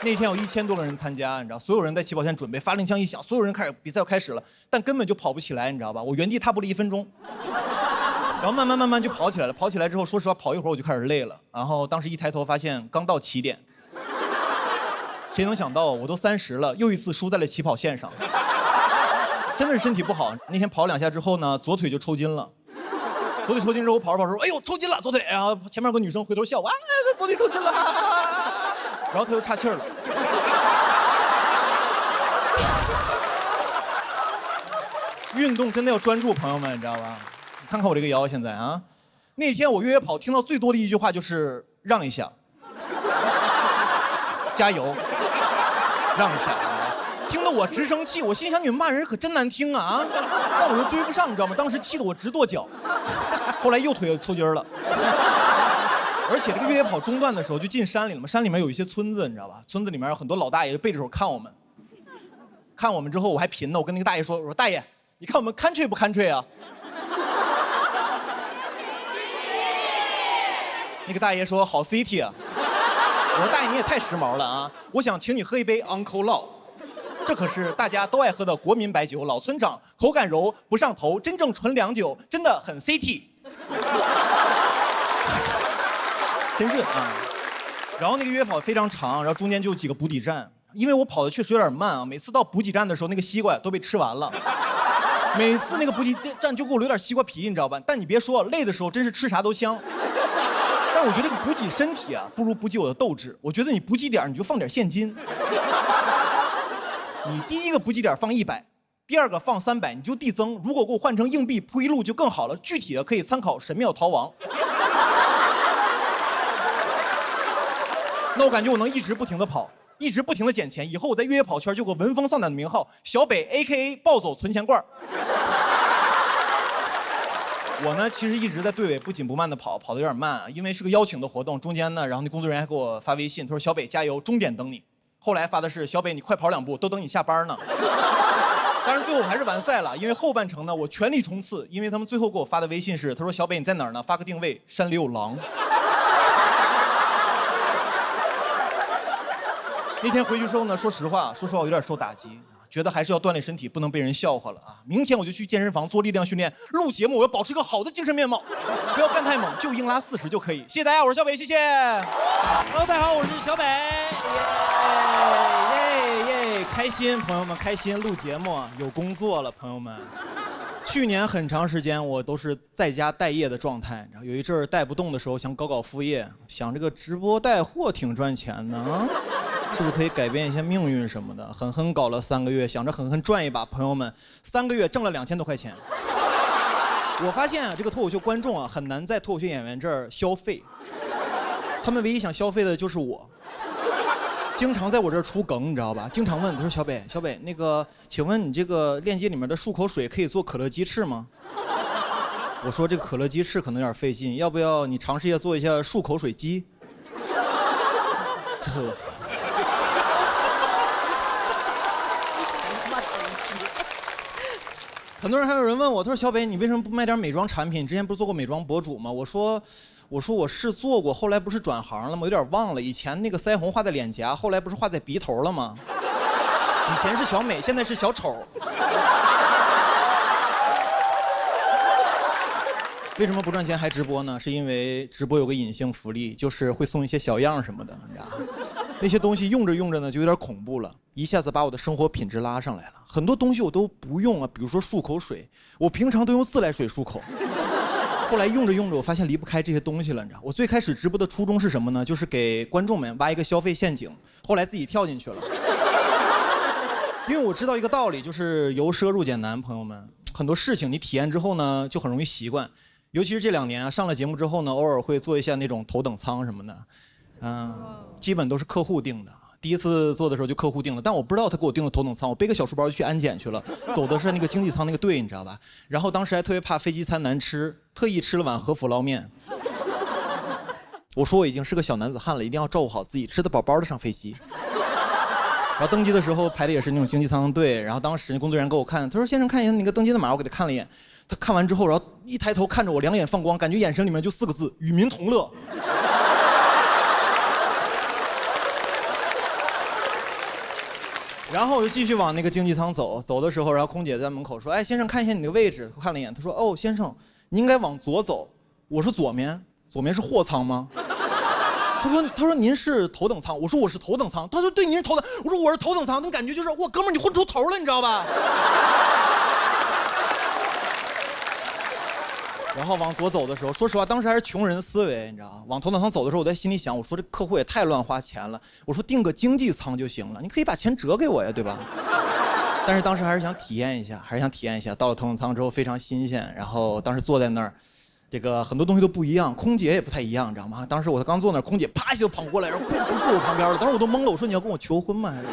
那天有1000多个人参加，你知道，所有人在起跑线准备，发令枪一响，所有人比赛要开始了，但根本就跑不起来，你知道吧？我原地踏步了1分钟，然后慢慢就跑起来了。跑起来之后，说实话，跑一会儿我就开始累了。然后当时一抬头发现刚到起点，谁能想到我都30了，又一次输在了起跑线上。真的是身体不好。那天跑2下之后呢，左腿就抽筋了。左腿抽筋之后，我跑着跑着说：“哎呦，抽筋了，左腿！”然后前面有个女生回头笑我：“啊，左腿抽筋了。”然后她又岔气儿了。运动真的要专注，朋友们，你知道吧？你看看我这个腰现在啊。那天我越野跑听到最多的一句话就是“让一下”，加油，让一下。听得我直生气，我心想你们骂人可真难听啊！但我又追不上，你知道吗？当时气得我直跺脚。后来右腿抽筋了。而且这个越野跑中段的时候就进山里了嘛，山里面有一些村子，你知道吧？村子里面有很多老大爷就背着手看我们。看我们之后我还贫呢，我跟那个大爷说：“我说大爷，你看我们干脆不干脆啊？”那个大爷说好 CT 啊。我说大爷你也太时髦了啊！我想请你喝一杯 Uncle Law， 这可是大家都爱喝的国民白酒，老村长，口感柔不上头，真正纯粮酒，真的很 CT。真润啊！然后那个约跑非常长，然后中间就有几个补给站，因为我跑的确实有点慢啊，每次到补给站的时候，那个西瓜都被吃完了。每次那个补给站就给我留点西瓜皮，你知道吧？但你别说，累的时候真是吃啥都香。但我觉得这个补给身体啊，不如补给我的斗志。我觉得你补给点你就放点现金。你第一个补给点放100，第二个放300，你就递增。如果给我换成硬币铺一路就更好了。具体的可以参考《神庙逃亡》。那我感觉我能一直不停的跑，一直不停的捡钱。以后我在越野跑圈就有个闻风丧胆的名号，小北 AKA 暴走存钱罐。我呢，其实一直在队尾不紧不慢的跑，跑得有点慢啊，因为是个邀请的活动。中间呢，然后那工作人员还给我发微信，他说小北加油，终点等你。后来发的是小北你快跑2步，都等你下班呢。但是最后我还是完赛了，因为后半程呢我全力冲刺，因为他们最后给我发的微信是，他说小北你在哪儿呢？发个定位，山里有狼。那天回去之后呢，说实话我有点受打击。觉得还是要锻炼身体，不能被人笑话了啊！明天我就去健身房做力量训练，录节目我要保持一个好的精神面貌，不要干太猛，就硬拉40就可以。谢谢大家，我是小北，谢谢。Hello， 大家好，我是小北，耶，开心，朋友们开心，录节目有工作了，朋友们。去年很长时间我都是在家待业的状态，有一阵儿带不动的时候，想搞副业，想这个直播带货挺赚钱的啊。是不是可以改变一些命运什么的？狠狠搞了3个月，想着狠狠赚一把。朋友们，3个月挣了2000多块钱。我发现啊，这个脱口秀观众啊，很难在脱口秀演员这儿消费。他们唯一想消费的就是我。经常在我这儿出梗，你知道吧？经常问他说：“小北，那个，请问你这个链接里面的漱口水可以做可乐鸡翅吗？”我说这个可乐鸡翅可能有点费劲，要不要你尝试一下做一下漱口水鸡？这。很多人还有人问我，他说小北，你为什么不卖点美妆产品？你之前不是做过美妆博主吗？我说我是做过，后来不是转行了吗？我有点忘了，以前那个腮红画在脸颊，后来不是画在鼻头了吗？以前是小美，现在是小丑。为什么不赚钱还直播呢？是因为直播有个隐性福利，就是会送一些小样什么的，你知道吗？那些东西用着用着呢，就有点恐怖了，一下子把我的生活品质拉上来了。很多东西我都不用啊，比如说漱口水，我平常都用自来水漱口。后来用着用着，我发现离不开这些东西了，你知道。我最开始直播的初衷是什么呢？就是给观众们挖一个消费陷阱，后来自己跳进去了。因为我知道一个道理，就是由奢入俭难，朋友们，很多事情你体验之后呢，就很容易习惯。尤其是这2年啊，上了节目之后呢，偶尔会做一下那种头等舱什么的。基本都是客户订的。第一次做的时候就客户订了，但我不知道他给我订了头等舱，我背个小书包就去安检去了，走的是那个经济舱那个队，你知道吧？然后当时还特别怕飞机餐难吃，特意吃了碗和府捞面。我说我已经是个小男子汉了，一定要照顾好自己，吃得饱饱的上飞机。然后登机的时候排的也是那种经济舱队，然后当时工作人员给我看，他说先生看一下那个登机的码，我给他看了一眼，他看完之后，然后一抬头看着我，两眼放光，感觉眼神里面就4个字：与民同乐。然后我就继续往那个经济舱走，走的时候，然后空姐在门口说：“哎，先生看一下你的位置。”我看了一眼，她说：“哦，先生，你应该往左走。”我说：“左面是货舱吗？”他说您是头等舱。我说我是头等舱。他说对，您是头等。我说我是头等舱，那感觉就是哇，哥们儿你混出头了，你知道吧？然后往左走的时候，说实话，当时还是穷人思维，你知道吗？往头等舱走的时候，我在心里想，我说这客户也太乱花钱了。我说订个经济舱就行了，你可以把钱折给我呀，对吧？但是当时还是想体验一下，到了头等舱之后非常新鲜，然后当时坐在那儿，这个很多东西都不一样，空姐也不太一样，你知道吗？当时我刚坐那儿，空姐啪一下就跑过来，然后过我旁边了，当时我都懵了，我说你要跟我求婚吗？还是？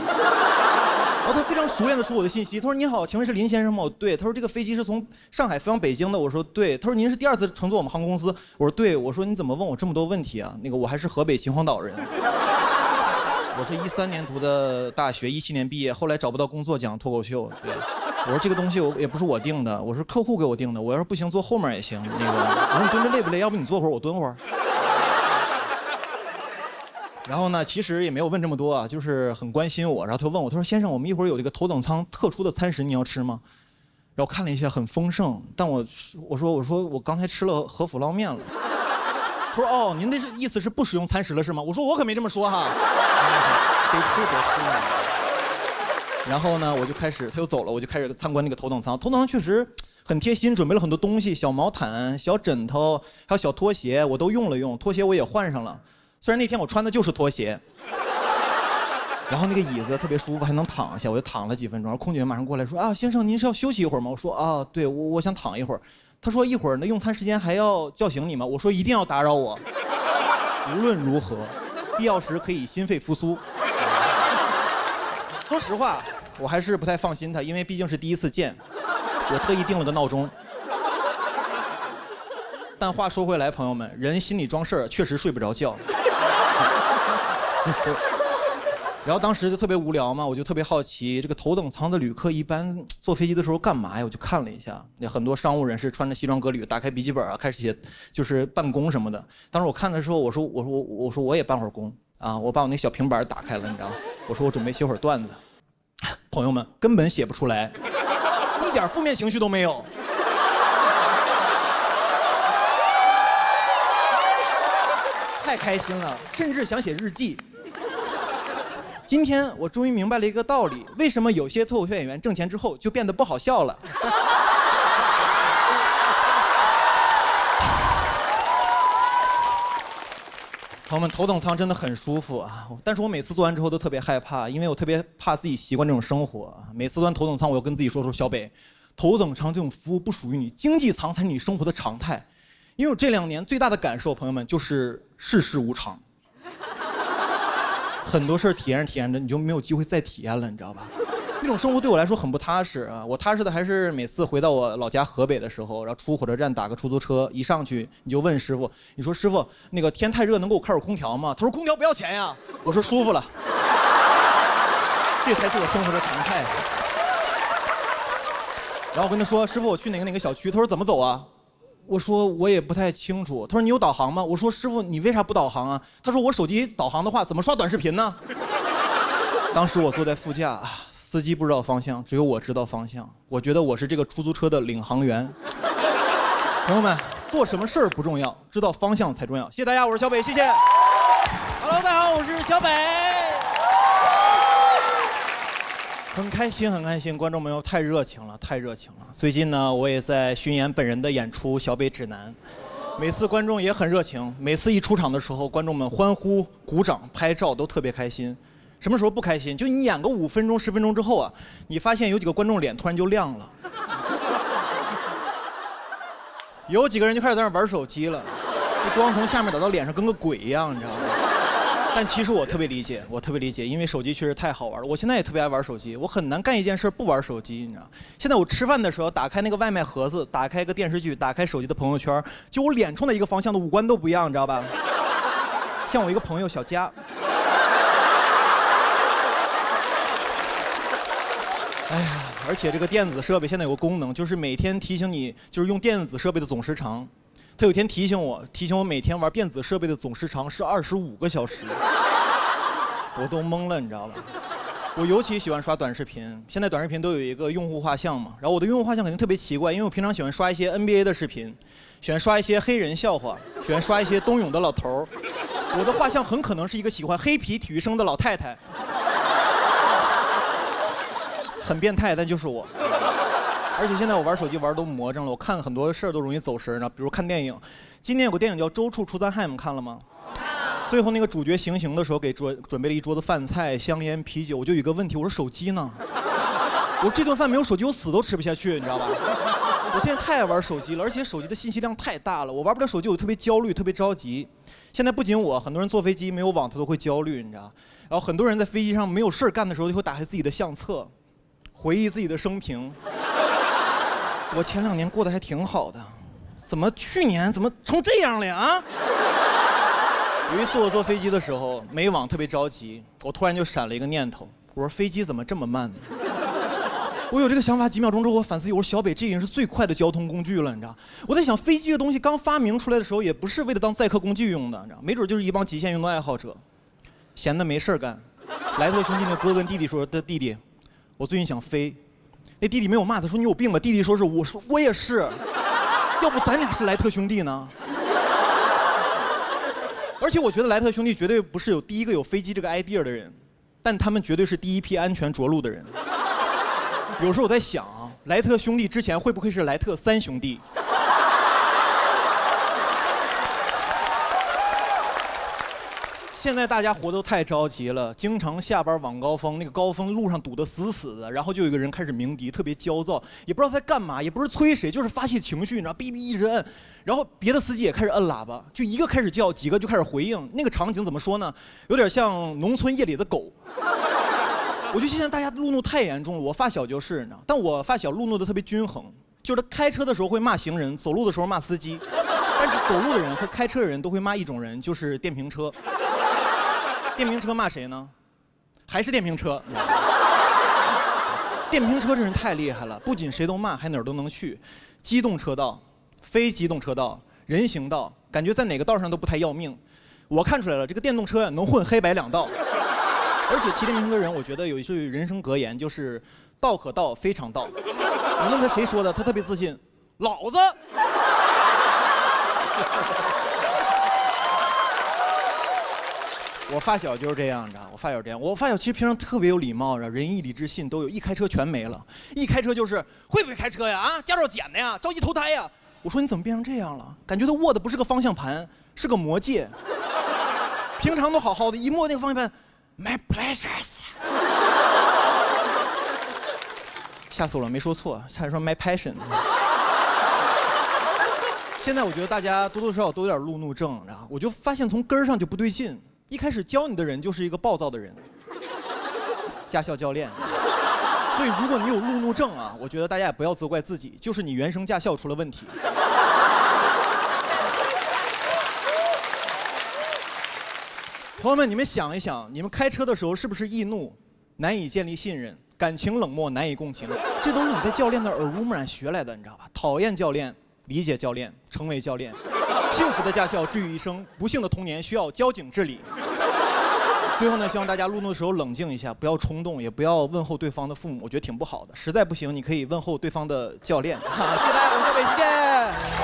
然后他非常熟练地说我的信息，他说你好，请问是林先生吗？我对，他说这个飞机是从上海飞往北京的，我说对，他说您是第2次乘坐我们航空公司，我说对，我说你怎么问我这么多问题啊？那个我还是河北秦皇岛人，我是13年读的大学，17年毕业，后来找不到工作讲脱口秀，对，我说这个东西也不是我定的，我是客户给我定的，我要是不行坐后面也行，那个我说你蹲着累不累？要不你坐会儿我蹲会儿。然后呢，其实也没有问这么多啊，就是很关心我。然后他问我，他说：“先生，我们一会儿有这个头等舱特殊的餐食，你要吃吗？”然后看了一下，很丰盛。但我说我刚才吃了和府捞面了。他说：“哦，您的意思是不使用餐食了是吗？”我说：“我可没这么说哈。”得吃。然后呢，他又走了，我就开始参观那个头等舱。头等舱确实很贴心，准备了很多东西，小毛毯、小枕头，还有小拖鞋，我都用了用。拖鞋我也换上了，虽然那天我穿的就是拖鞋。然后那个椅子特别舒服，还能躺下，我就躺了几分钟。然后空姐马上过来说：“啊，先生，您是要休息一会儿吗？”我说：“啊，对，我想躺一会儿。”他说：“一会儿那用餐时间还要叫醒你吗？”我说：“一定要打扰我。无论如何，必要时可以心肺复苏。”说实话，我还是不太放心他，因为毕竟是第一次见，我特意定了个闹钟。但话说回来，朋友们，人心里装事儿，确实睡不着觉。然后当时就特别无聊嘛，我就特别好奇，这个头等舱的旅客一般坐飞机的时候干嘛呀？我就看了一下，那很多商务人士穿着西装革履，打开笔记本啊，开始写，就是办公什么的。当时我看的时候，我说我也办会儿工啊，我把我那小平板打开了，你知道吗？我说我准备写会儿段子。朋友们根本写不出来，一点负面情绪都没有。太开心了，甚至想写日记。今天我终于明白了一个道理，为什么有些脱口秀演员挣钱之后就变得不好笑了。朋友们，头等舱真的很舒服啊，但是我每次坐完之后都特别害怕，因为我特别怕自己习惯这种生活。每次坐完头等舱，我要跟自己说小北，头等舱这种服务不属于你，经济舱才是你生活的常态。因为我这2年最大的感受，朋友们，就是世事无常。很多事儿体验着，你就没有机会再体验了，你知道吧？那种生活对我来说很不踏实啊！我踏实的还是每次回到我老家河北的时候，然后出火车站打个出租车，一上去你就问师傅，你说师傅，那个天太热，能给我开会空调吗？他说空调不要钱呀。我说舒服了，这才是我生活的常态。然后我跟他说，师傅，我去哪个小区？他说怎么走啊？我说我也不太清楚。他说你有导航吗？我说师傅，你为啥不导航啊？他说我手机导航的话，怎么刷短视频呢？当时我坐在副驾，司机不知道方向，只有我知道方向。我觉得我是这个出租车的领航员。朋友们，做什么事儿不重要，知道方向才重要。谢谢大家，我是小北，谢谢。Hello， 大家好，我是小北。很开心，观众朋友太热情了。最近呢，我也在巡演本人的演出《小北指南》，每次观众也很热情，每次一出场的时候，观众们欢呼、鼓掌、拍照都特别开心。什么时候不开心？就你演个5分钟、10分钟之后啊，你发现有几个观众脸突然就亮了，有几个人就开始在那玩手机了，这光从下面打到脸上跟个鬼一样，你知道吗？但其实我特别理解，因为手机确实太好玩了。我现在也特别爱玩手机，我很难干一件事不玩手机，你知道。现在我吃饭的时候，打开那个外卖盒子，打开一个电视剧，打开手机的朋友圈，就我脸冲的一个方向的五官都不一样，你知道吧？像我一个朋友小佳，哎呀，而且这个电子设备现在有个功能，就是每天提醒你，就是用电子设备的总时长。他有一天提醒我每天玩电子设备的总时长是25个小时，我都懵了，你知道吧？我尤其喜欢刷短视频，现在短视频都有一个用户画像嘛，然后我的用户画像肯定特别奇怪，因为我平常喜欢刷一些 NBA 的视频，喜欢刷一些黑人笑话，喜欢刷一些冬泳的老头儿，我的画像很可能是一个喜欢黑皮体育生的老太太，很变态，但就是我。而且现在我玩手机玩都魔怔了，我看很多事儿都容易走神呢。比如看电影，今年有个电影叫《周处除三害》，你们看了吗？最后那个主角行刑的时候给准备了一桌子饭菜、香烟、啤酒，我就有一个问题，我说手机呢？我这顿饭没有手机我死都吃不下去，你知道吧？我现在太爱玩手机了，而且手机的信息量太大了，我玩不了手机我特别焦虑，特别着急。现在不仅我，很多人坐飞机没有网他都会焦虑，你知道。然后很多人在飞机上没有事干的时候就会打开自己的相册，回忆自己的生平。我前2年过得还挺好的，怎么去年怎么成这样了呀？啊！有一次我坐飞机的时候没网，特别着急，我突然就闪了一个念头，我说飞机怎么这么慢呢？我有这个想法几秒钟之后，我反思，我说小北这已经是最快的交通工具了，你知道？我在想，飞机这东西刚发明出来的时候，也不是为了当载客工具用的，你知道？没准就是一帮极限运动爱好者。闲的没事儿干。莱特兄弟那哥跟弟弟说：“的弟弟，我最近想飞。”那弟弟没有骂他，说：“你有病吧？”弟弟说：“我说我也是，要不咱俩是莱特兄弟呢？”而且我觉得莱特兄弟绝对不是第一个有飞机这个 idea 的人，但他们绝对是第一批安全着陆的人。有时候我在想啊，莱特兄弟之前会不会是莱特三兄弟？现在大家活都太着急了，经常下班晚高峰，那个高峰路上堵得死死的，然后就有一个人开始鸣笛，特别焦躁，也不知道在干嘛，也不是催谁，就是发泄情绪，你知道，哔哔一直摁，然后别的司机也开始摁喇叭，就一个开始叫，几个就开始回应，那个场景怎么说呢？有点像农村夜里的狗。我觉得现在大家路怒太严重了，我发小就是，你知道，但我发小路怒的特别均衡，就是他开车的时候会骂行人，走路的时候骂司机，但是走路的人和开车的人都会骂一种人，就是电瓶车。电瓶车骂谁呢？还是电瓶车。电瓶车这人太厉害了，不仅谁都骂，还哪儿都能去。机动车道、非机动车道、人行道，感觉在哪个道上都不太要命。我看出来了，这个电动车能混黑白两道。而且骑电瓶车的人，我觉得有一句人生格言，就是“道可道，非常道”。你问他谁说的，他特别自信，老子。我发小就是这样，你知道，我发小这样。我发小其实平常特别有礼貌，仁义礼智信都有，一开车全没了。一开车就是会不会开车呀？啊，驾照捡的呀？着急投胎呀？我说你怎么变成这样了？感觉他握的不是个方向盘，是个魔戒。平常都好好的，一摸那个方向盘 ，My pleasures。吓死我了，没说错，差点说 My passion。现在我觉得大家多多少少都有点路怒症，然后我就发现从根儿上就不对劲。一开始教你的人就是一个暴躁的人，驾校教练。所以如果你有路怒症啊，我觉得大家也不要责怪自己，就是你原生驾校出了问题。朋友们，你们想一想，你们开车的时候是不是易怒，难以建立信任，感情冷漠，难以共情？这都是你在教练的耳濡目染学来的，你知道吧？讨厌教练，理解教练，成为教练。幸福的驾校治愈一生，不幸的童年需要交警治理。最后呢，希望大家路怒的时候冷静一下，不要冲动，也不要问候对方的父母，我觉得挺不好的。实在不行，你可以问候对方的教练。谢谢大家，我们下回见。